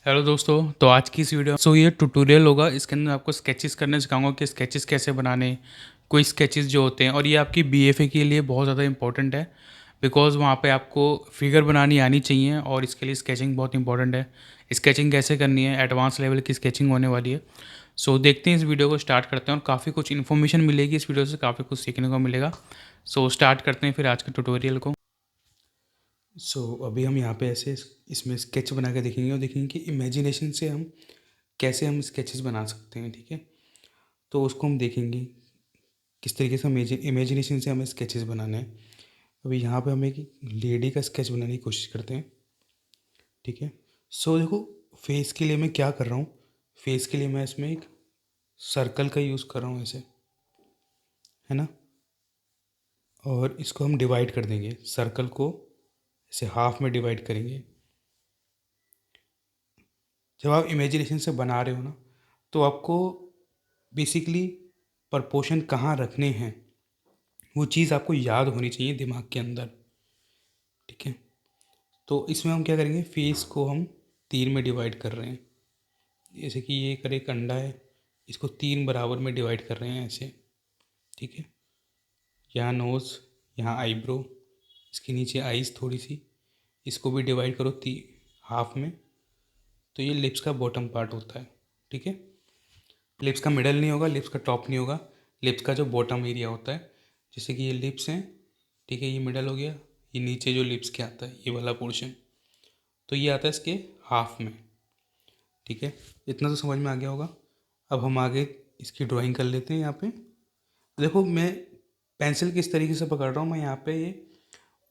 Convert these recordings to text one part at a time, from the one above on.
Hello दोस्तों। तो आज की इस वीडियो ये ट्यूटोरियल होगा। इसके अंदर आपको स्केचेस करने सिखाऊंगा कि स्केचेस कैसे बनाने, कोई स्केचेस जो होते हैं। और ये आपकी बीएफए के लिए बहुत ज़्यादा इंपॉर्टेंट है, बिकॉज वहाँ पे आपको फिगर बनानी आनी चाहिए और इसके लिए स्केचिंग बहुत इंपॉर्टेंट है। स्केचिंग कैसे करनी है, एडवांस लेवल की स्केचिंग होने वाली है। देखते हैं, इस वीडियो को स्टार्ट करते हैं और काफ़ी कुछ इन्फॉर्मेशन मिलेगी इस वीडियो से, काफ़ी कुछ सीखने को मिलेगा। स्टार्ट करते हैं फिर आज के ट्यूटोरियल को। अभी हम यहाँ पे ऐसे इसमें स्केच बना के देखेंगे और देखेंगे कि इमेजिनेशन से हम कैसे हम स्केचेस बना सकते हैं। ठीक है, तो उसको हम देखेंगे किस तरीके से हम इमेजिनेशन से हमें स्केचेस बनाने हैं। अभी यहाँ पे हम एक लेडी का स्केच बनाने की कोशिश करते हैं। ठीक है, देखो, फेस के लिए मैं क्या कर रहा हूँ। फेस के लिए मैं इसमें एक सर्कल का यूज़ कर रहा हूँ, ऐसे, है ना। और इसको हम डिवाइड कर देंगे, सर्कल को ऐसे हाफ में डिवाइड करेंगे। जब आप इमेजिनेशन से बना रहे हो ना, तो आपको बेसिकली प्रपोर्शन कहाँ रखने हैं वो चीज़ आपको याद होनी चाहिए दिमाग के अंदर। ठीक है, तो इसमें हम क्या करेंगे, फेस को हम तीन में डिवाइड कर रहे हैं। जैसे कि ये कर एक अंडा है, इसको तीन बराबर में डिवाइड कर रहे हैं ऐसे। ठीक है, यहाँ नोज़, यहाँ आईब्रो, इसके नीचे आईज़ थोड़ी सी, इसको भी डिवाइड करो हाफ में। तो ये लिप्स का बॉटम पार्ट होता है। ठीक है, लिप्स का मिडल नहीं होगा, लिप्स का टॉप नहीं होगा, लिप्स का जो बॉटम एरिया होता है। जैसे कि ये लिप्स हैं, ठीक है, ये मिडल हो गया, ये नीचे जो लिप्स के आता है ये वाला पोर्शन, तो ये आता है इसके हाफ में। ठीक है, इतना तो समझ में आ गया होगा। अब हम आगे इसकी ड्राइंग कर लेते हैं। यहाँ पे देखो, मैं पेंसिल किस तरीके से पकड़ रहा हूँ। मैं यहाँ पे ये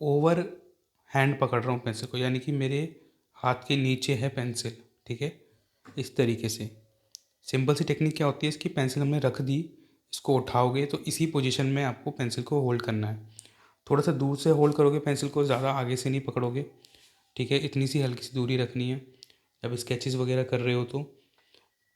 ओवर हैंड पकड़ रहा हूँ पेंसिल को, यानी कि मेरे हाथ के नीचे है पेंसिल। ठीक है, इस तरीके से सिंपल सी टेक्निक क्या होती है इसकी, पेंसिल हमने रख दी, इसको उठाओगे तो इसी पोजीशन में आपको पेंसिल को होल्ड करना है। थोड़ा सा दूर से होल्ड करोगे पेंसिल को, ज़्यादा आगे से नहीं पकड़ोगे। ठीक है, इतनी सी हल्की सी दूरी रखनी है। जब स्केचेस वगैरह कर रहे हो तो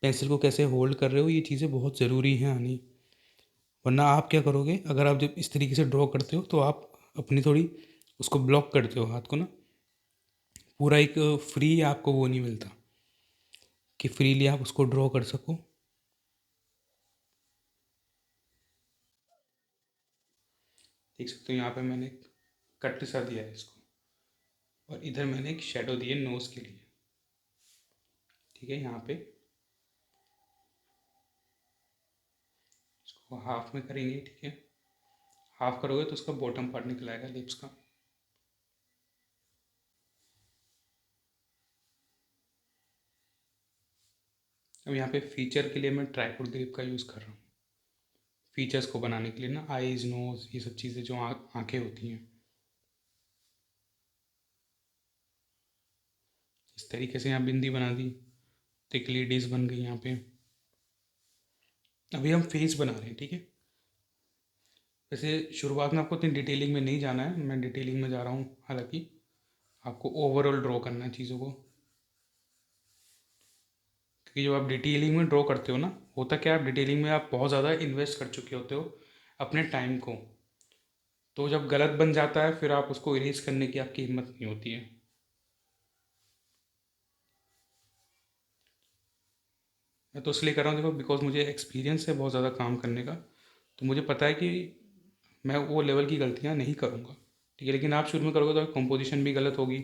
पेंसिल को कैसे होल्ड कर रहे हो, ये चीज़ें बहुत ज़रूरी हैं आनी। वरना आप क्या करोगे, अगर आप जब इस तरीके से ड्रॉ करते हो तो आप अपनी थोड़ी उसको ब्लॉक करते हो हाथ को ना, पूरा एक फ्री आपको वो नहीं मिलता कि फ्रीली आप उसको ड्रॉ कर सको। देख सकते हो यहाँ पे मैंने एक कट सा दिया है इसको, और इधर मैंने एक शेडो दी है नोज़ के लिए। ठीक है, यहाँ पे इसको हाफ में करेंगे। ठीक है, हाफ करोगे तो उसका बॉटम पार्ट निकल आएगा लिप्स का। अब यहाँ पे फीचर के लिए मैं ट्राइपॉड ग्रिप का यूज़ कर रहा हूँ, फीचर्स को बनाने के लिए ना, आईज, नोज़, ये सब चीज़ें जो आँखें होती हैं। इस तरीके से यहाँ बिंदी बना दी तो एक लेडीज़ बन गई यहाँ पे। अभी हम फेस बना रहे हैं। ठीक है, वैसे शुरुआत में आपको इतनी डिटेलिंग में नहीं जाना है, मैं डिटेलिंग में जा रहा हूँ। हालांकि आपको ओवरऑल ड्रॉ करना है चीज़ों को, क्योंकि जब आप डिटेलिंग में ड्रॉ करते हो ना, होता क्या है, आप डिटेलिंग में आप बहुत ज़्यादा इन्वेस्ट कर चुके होते हो अपने टाइम को। तो जब गलत बन जाता है फिर आप उसको इरेज करने की आपकी हिम्मत नहीं होती है। मैं तो इसलिए कर रहा हूँ, देखो, बिकॉज मुझे एक्सपीरियंस है बहुत ज़्यादा काम करने का, तो मुझे पता है कि मैं वो लेवल की गलतियाँ नहीं करूँगा। ठीक है, लेकिन आप शुरू में करोगे तो कंपोजिशन भी गलत होगी,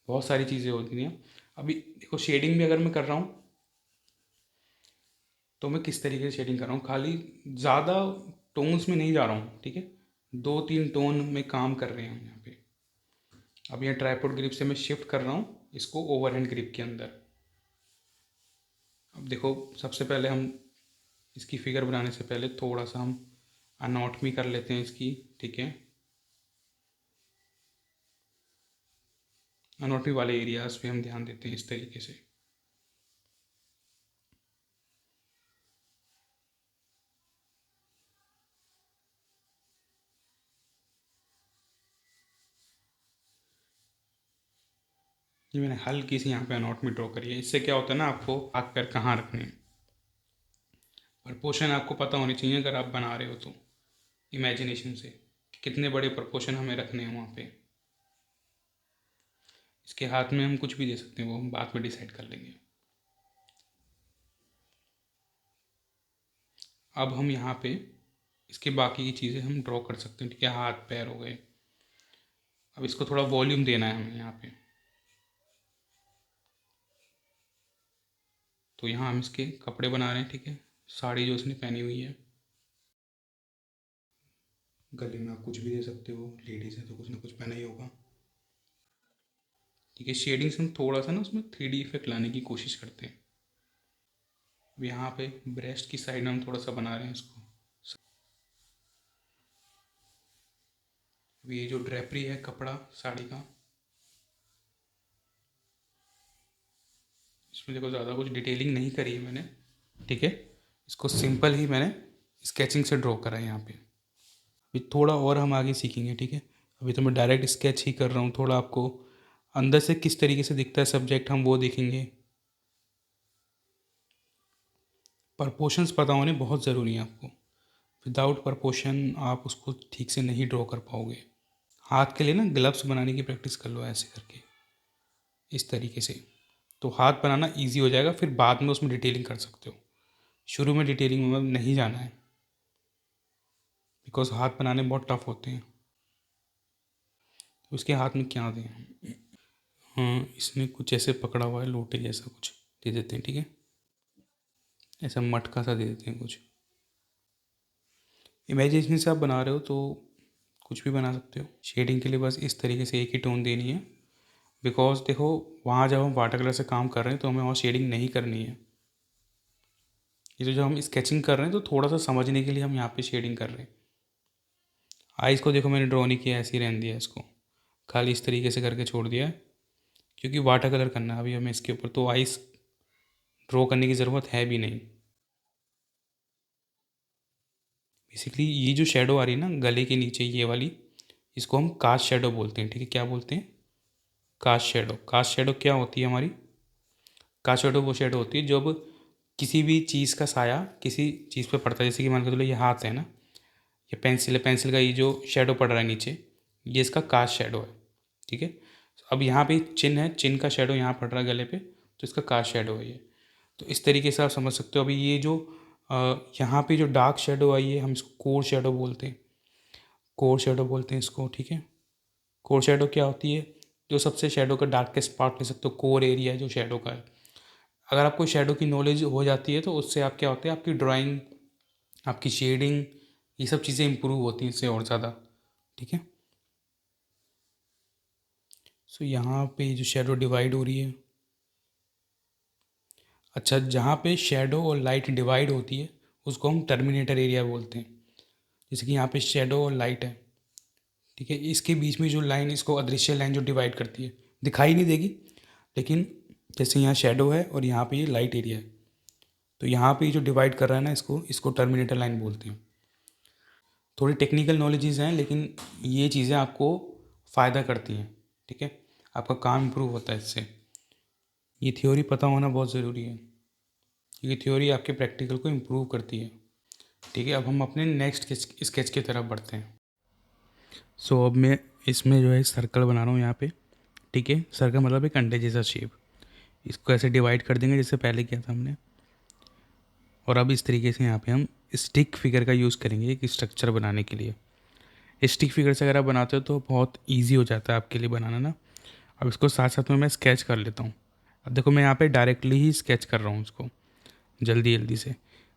बहुत सारी चीज़ें होती हैं। अभी देखो, शेडिंग भी अगर मैं कर रहा हूँ तो मैं किस तरीके से शेडिंग कर रहा हूँ, खाली ज़्यादा टोन्स में नहीं जा रहा हूँ। ठीक है, दो तीन टोन में काम कर रहे हैं हम यहाँ पे। अब यहाँ ट्राइपॉड ग्रिप से मैं शिफ्ट कर रहा हूँ इसको ओवरहैंड ग्रिप के अंदर। अब देखो, सबसे पहले हम इसकी फिगर बनाने से पहले थोड़ा सा हम अनॉटमी कर लेते हैं इसकी। ठीक है, अनॉटमी वाले एरियाज पे हम ध्यान देते हैं इस तरीके से। ये मैंने हल्की सी यहाँ पे अनॉटमी ड्रॉ करी है। इससे क्या होता है ना, आपको हाथ पैर कहाँ रखने हैं, प्रपोर्शन आपको पता होनी चाहिए अगर आप बना रहे हो तो, इमेजिनेशन से कि कितने बड़े प्रपोर्शन हमें रखने हैं वहाँ पे। इसके हाथ में हम कुछ भी दे सकते हैं, वो हम बाद में डिसाइड कर लेंगे। अब हम यहाँ पे इसके बाकी की चीज़ें हम ड्रॉ कर सकते हैं, ठीक है। हाथ पैर हो गए। अब इसको थोड़ा वॉल्यूम देना है हमें यहाँ पे, तो यहाँ हम इसके कपड़े बना रहे हैं, ठीक है। साड़ी जो इसने पहनी हुई है, गले में आप कुछ भी दे सकते हो, लेडीज़ है तो कुछ ना कुछ पहना ही होगा, ठीक है। शेडिंग्स हम थोड़ा सा ना उसमें 3D इफेक्ट लाने की कोशिश करते हैं। अब यहाँ पे ब्रेस्ट की साइड में हम थोड़ा सा बना रहे हैं इसको। अब ये जो ड्रेपरी है कपड़ा साड़ी का, इसमें देखो ज़्यादा कुछ डिटेलिंग नहीं करी है मैंने, ठीक है। इसको सिंपल ही मैंने स्केचिंग से ड्रॉ करा है यहाँ पे। अभी थोड़ा और हम आगे सीखेंगे, ठीक है। अभी तो मैं डायरेक्ट स्केच ही कर रहा हूँ, थोड़ा आपको अंदर से किस तरीके से दिखता है सब्जेक्ट हम वो देखेंगे। प्रपोर्शंस पता होने बहुत ज़रूरी है आपको। विदाउट प्रपोर्शन आप उसको ठीक से नहीं ड्रॉ कर पाओगे। हाथ के लिए ना ग्लव्स बनाने की प्रैक्टिस कर लो ऐसे करके, इस तरीके से, तो हाथ बनाना इजी हो जाएगा। फिर बाद में उसमें डिटेलिंग कर सकते हो, शुरू में डिटेलिंग में नहीं जाना है, बिकॉज हाथ बनाने बहुत टफ होते हैं। तो उसके हाथ में क्या दें? हाँ, इसने कुछ ऐसे पकड़ा हुआ है, लोटे जैसा कुछ दे देते हैं, ठीक है। ऐसा मटका सा दे देते हैं कुछ। इमेजिनेशन से आप बना रहे हो तो कुछ भी बना सकते हो। शेडिंग के लिए बस इस तरीके से एक ही टोन देनी है, बिकॉज देखो वहाँ जब हम वाटर कलर से काम कर रहे हैं तो हमें वहाँ शेडिंग नहीं करनी है। ये तो जब हम स्केचिंग कर रहे हैं तो थोड़ा सा समझने के लिए हम यहाँ पे शेडिंग कर रहे हैं। आइज़ को देखो मैंने ड्रॉ नहीं किया, ऐसे ही रहने दिया इसको, खाली इस तरीके से करके छोड़ दिया है, क्योंकि वाटर कलर करना है अभी हमें इसके ऊपर, तो आइज़ ड्रॉ करने की ज़रूरत है भी नहीं। बेसिकली ये जो शेडो आ रही है ना गले के नीचे, ये वाली, इसको हम कास्ट शेडो बोलते हैं, ठीक है। क्या बोलते हैं? Cast shadow. कास्ट शेडो क्या होती है हमारी? कास्ट शेडो वो शेडो होती है जब किसी भी चीज़ का साया किसी चीज़ पे पड़ता है। जैसे कि मान के चलो ये हाथ है ना, ये पेंसिल है, पेंसिल का ये जो शेडो पड़ रहा है नीचे, ये इसका कास्ट शेडो है, ठीक है। अब यहाँ पे चिन्ह है, चिन्ह का शेडो यहाँ पड़ रहा है गले पे, तो इसका कास्ट शेडो है ये। तो इस तरीके से आप समझ सकते हो। अभी ये जो यहाँ पे जो डार्क शेडो आई है, हम इसको कोर शेडो बोलते हैं, कोर शेडो बोलते हैं इसको, ठीक है। कोर शेडो क्या होती है? जो सबसे शेडो का डार्केस्ट पार्ट ले सकते हो, कोर एरिया है जो शेडो का है। अगर आपको शेडो की नॉलेज हो जाती है तो उससे आप क्या होते हैं, आपकी ड्राइंग, आपकी शेडिंग, ये सब चीज़ें इंप्रूव होती हैं इससे और ज़्यादा, ठीक है। सो यहाँ पे जो शेडो डिवाइड हो रही है, अच्छा, जहाँ पे शेडो और लाइट डिवाइड होती है उसको हम टर्मिनेटर एरिया बोलते हैं। जैसे कि यहाँ पे शेडो और लाइट है, ठीक है, इसके बीच में जो लाइन, इसको अदृश्य लाइन जो डिवाइड करती है, दिखाई नहीं देगी, लेकिन जैसे यहाँ शेडो है और यहाँ पे ये लाइट एरिया है, तो यहाँ पे जो डिवाइड कर रहा है ना, इसको इसको टर्मिनेटर लाइन बोलते हैं। थोड़ी टेक्निकल नॉलेजेस हैं, लेकिन ये चीज़ें आपको फ़ायदा करती हैं, ठीक है। आपका काम इम्प्रूव होता है इससे। ये थ्योरी पता होना बहुत ज़रूरी है, क्योंकि थ्योरी आपके प्रैक्टिकल को इम्प्रूव करती है, ठीक है। अब हम अपने नेक्स्ट स्केच की तरफ बढ़ते हैं। सो अब मैं इसमें जो है सर्कल बना रहा हूँ यहाँ पे, ठीक है। सर्कल मतलब एक अंडे जैसा शेप, इसको ऐसे डिवाइड कर देंगे जैसे पहले किया था हमने। और अब इस तरीके से यहाँ पे हम स्टिक फिगर का यूज़ करेंगे एक स्ट्रक्चर बनाने के लिए। स्टिक फिगर से अगर आप बनाते हो तो बहुत ईजी हो जाता है आपके लिए बनाना ना। अब इसको साथ साथ में मैं स्केच कर लेता हूँ। अब देखो मैं यहाँ पे डायरेक्टली ही स्केच कर रहा हूँ इसको, जल्दी जल्दी से।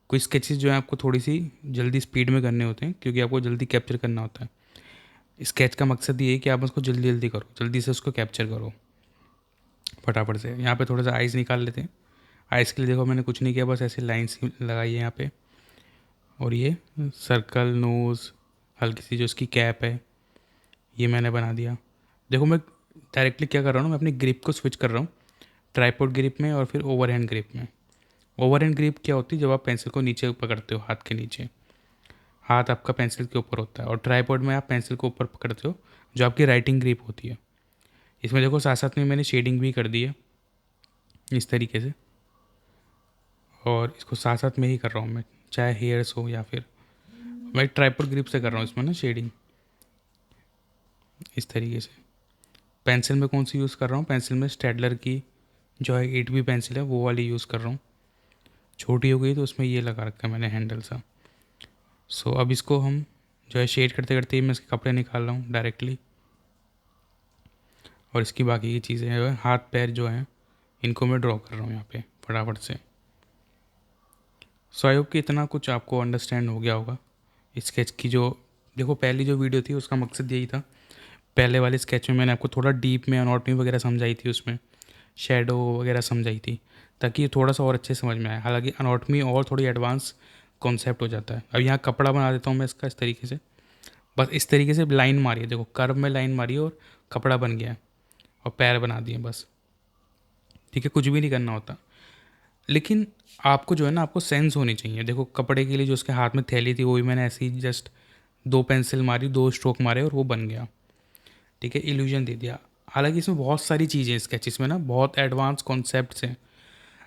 कुछ स्केचेस जो है आपको थोड़ी सी जल्दी स्पीड में करने होते हैं, क्योंकि आपको जल्दी कैप्चर करना होता है। स्केच का मकसद ये है कि आप उसको जल्दी जल्दी करो, जल्दी से उसको कैप्चर करो फटाफट से। यहाँ पे थोड़ा सा आइज़ निकाल लेते हैं। आइज़ के लिए देखो मैंने कुछ नहीं किया, बस ऐसे लाइन्स लगाई है यहाँ पे। और ये सर्कल, नोज़, हल्की सी जो इसकी कैप है, ये मैंने बना दिया। देखो मैं डायरेक्टली क्या कर रहा हूँ, मैं अपनी ग्रिप को स्विच कर रहा हूँ, ट्राइपॉड ग्रिप में और फिर ओवरहैंड ग्रिप में। ओवरहैंड ग्रिप क्या होती है? जब आप पेंसिल को नीचे पकड़ते हो, हाथ के नीचे, हाथ आपका पेंसिल के ऊपर होता है, और ट्राइपॉड में आप पेंसिल को ऊपर पकड़ते हो, जो आपकी राइटिंग ग्रिप होती है। इसमें देखो साथ साथ में मैंने शेडिंग भी कर दी है इस तरीके से, और इसको साथ साथ में ही कर रहा हूँ मैं, चाहे हेयर्स हो या फिर मैं ट्राइपॉड ग्रिप से कर रहा हूँ इसमें ना शेडिंग, इस तरीके से। पेंसिल में कौन सी यूज़ कर रहा हूँ, पेंसिल में स्टेडलर की जो है 8B पेंसिल है वो वाली यूज़ कर रहा हूँ। छोटी हो गई तो उसमें ये लगा रखा है मैंने हैंडल सा। सो अब इसको हम जो है शेड करते करते ही मैं इसके कपड़े निकाल रहा हूँ डायरेक्टली, और इसकी बाकी की चीज़ें जो है हाथ पैर जो हैं इनको मैं ड्रॉ कर रहा हूँ यहाँ पे फटाफट से। सो आई होप कि इतना कुछ आपको अंडरस्टैंड हो गया होगा स्केच की। जो देखो पहली जो वीडियो थी उसका मकसद यही था, पहले वाले स्केच में मैंने आपको थोड़ा डीप में अनॉटमी वगैरह समझाई थी, उसमें शेडो वगैरह समझाई थी ताकि ये थोड़ा सा और अच्छे समझ में आए। हालांकि अनॉटमी और थोड़ी एडवांस कॉन्सेप्ट हो जाता है। अब यहाँ कपड़ा बना देता हूँ मैं इसका इस तरीके से, बस इस तरीके से लाइन मारी है, देखो कर्व में लाइन मारी है और कपड़ा बन गया है और पैर बना दिए बस। ठीक है, कुछ भी नहीं करना होता। लेकिन आपको जो है ना, आपको सेंस होनी चाहिए। देखो कपड़े के लिए जो उसके हाथ में थैली थी वो भी मैंने ऐसे ही जस्ट 2 पेंसिल मारी, 2 स्ट्रोक मारे और वो बन गया। ठीक है, इल्यूजन दे दिया। हालांकि इसमें बहुत सारी चीज़ें हैं स्केचेस में ना, बहुत एडवांस कॉन्सेप्ट्स हैं।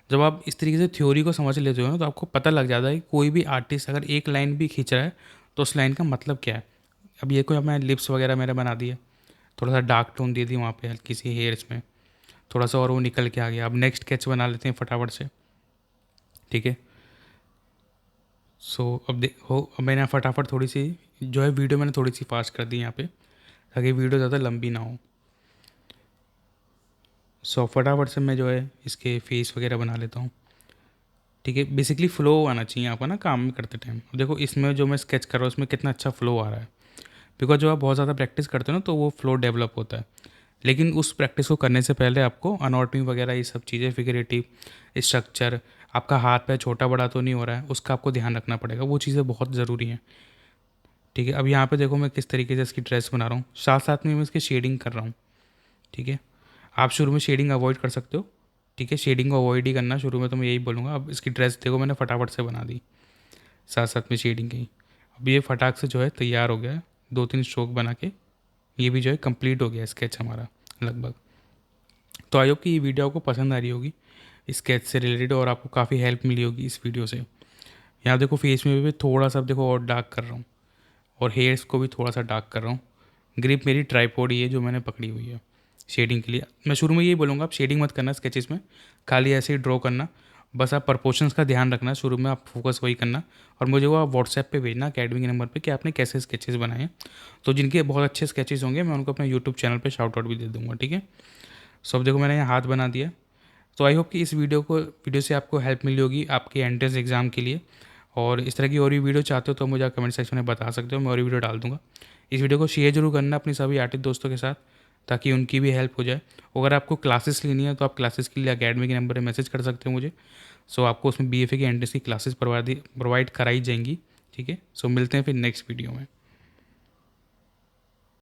जब आप इस तरीके से थ्योरी को समझ लेते हो ना तो आपको पता लग जाता है कि कोई भी आर्टिस्ट अगर एक लाइन भी खींच रहा है तो उस लाइन का मतलब क्या है। अब ये कोई मैं लिप्स वगैरह मैंने बना दिए, थोड़ा सा डार्क टोन दे दी वहाँ पे हल्की सी हेयर्स में, थोड़ा सा और वो निकल के आ गया। अब नेक्स्ट स्केच बना लेते हैं फटाफट से। ठीक है, सो अब देखो, अब मैंने फटाफट थोड़ी सी जो है वीडियो मैंने थोड़ी सी फास्ट कर दी यहाँ पे ताकि वीडियो ज़्यादा लंबी ना हो। सो फटाफट से मैं जो है इसके फेस वगैरह बना लेता हूँ। ठीक है, बेसिकली फ़्लो आना चाहिए आपका ना काम में करते टाइम। देखो इसमें जो मैं स्केच कर रहा हूँ उसमें कितना अच्छा फ़्लो आ रहा है, बिकॉज जब आप बहुत ज़्यादा प्रैक्टिस करते हो ना तो वो फ़्लो डेवलप होता है। लेकिन उस प्रैक्टिस को करने से पहले आपको अनॉटमी वगैरह ये सब चीज़ें, फिगरेटिव स्ट्रक्चर, आपका हाथ पैर छोटा बड़ा तो नहीं हो रहा है उसका आपको ध्यान रखना पड़ेगा, वो चीज़ें बहुत ज़रूरी हैं। ठीक है, अब यहाँ पे देखो मैं किस तरीके से इसकी ड्रेस बना रहा हूँ, साथ साथ में मैं इसकी शेडिंग कर रहा हूँ। ठीक है, आप शुरू में शेडिंग अवॉइड कर सकते हो। ठीक है, शेडिंग को अवॉइड ही करना शुरू में, तो मैं यही बोलूँगा। अब इसकी ड्रेस देखो मैंने फटाफट से बना दी साथ साथ में शेडिंग की। अब ये फटाक से जो है तैयार हो गया है, 2-3 स्ट्रोक बना के ये भी जो है कंप्लीट हो गया स्केच हमारा लगभग। तो आई होप कि ये वीडियो आपको पसंद आ रही होगी स्केच से रिलेटेड और आपको काफ़ी हेल्प मिली होगी इस वीडियो से। यहाँ देखो फेस में भी थोड़ा सा देखो और डार्क कर रहा हूँ और हेयर्स को भी थोड़ा सा डार्क कर रहा हूँ। ग्रिप मेरी ट्राइपॉड ही है जो मैंने पकड़ी हुई है शेडिंग के लिए। मैं शुरू में यही बोलूँगा, आप शेडिंग मत करना स्केचेस में, खाली ऐसे ही ड्रॉ करना। बस आप प्रपोर्शंस का ध्यान रखना, शुरू में आप फोकस वही करना। और मुझे वो आप व्हाट्सएप पे भेजना अकेडमी के नंबर पे कि आपने कैसे स्केचेस बनाए हैं। तो जिनके बहुत अच्छे स्केचेस होंगे मैं उनको अपने यूट्यूब चैनल पे शाउट आउट भी दे दूँगा। ठीक है, सो अब देखो मैंने यहाँ हाथ बना दिया। तो आई होप कि इस वीडियो से आपको हेल्प मिली होगी आपके एंट्रेंस एग्ज़ाम के लिए। और इस तरह की और भी वीडियो चाहते हो तो मुझे कमेंट सेक्शन में बता सकते हो, मैं और भी वीडियो डाल दूँगा। इस वीडियो को शेयर जरूर करना अपनी सभी आर्टिस्ट दोस्तों के साथ ताकि उनकी भी हेल्प हो जाए। अगर आपको क्लासेस लेनी है तो आप क्लासेस के लिए अकेडमी के नंबर पर मैसेज कर सकते हो मुझे। सो आपको उसमें BFA की एंट्रेंस की क्लासेस प्रोवाइड कराई जाएंगी। ठीक है, सो मिलते हैं फिर नेक्स्ट वीडियो में।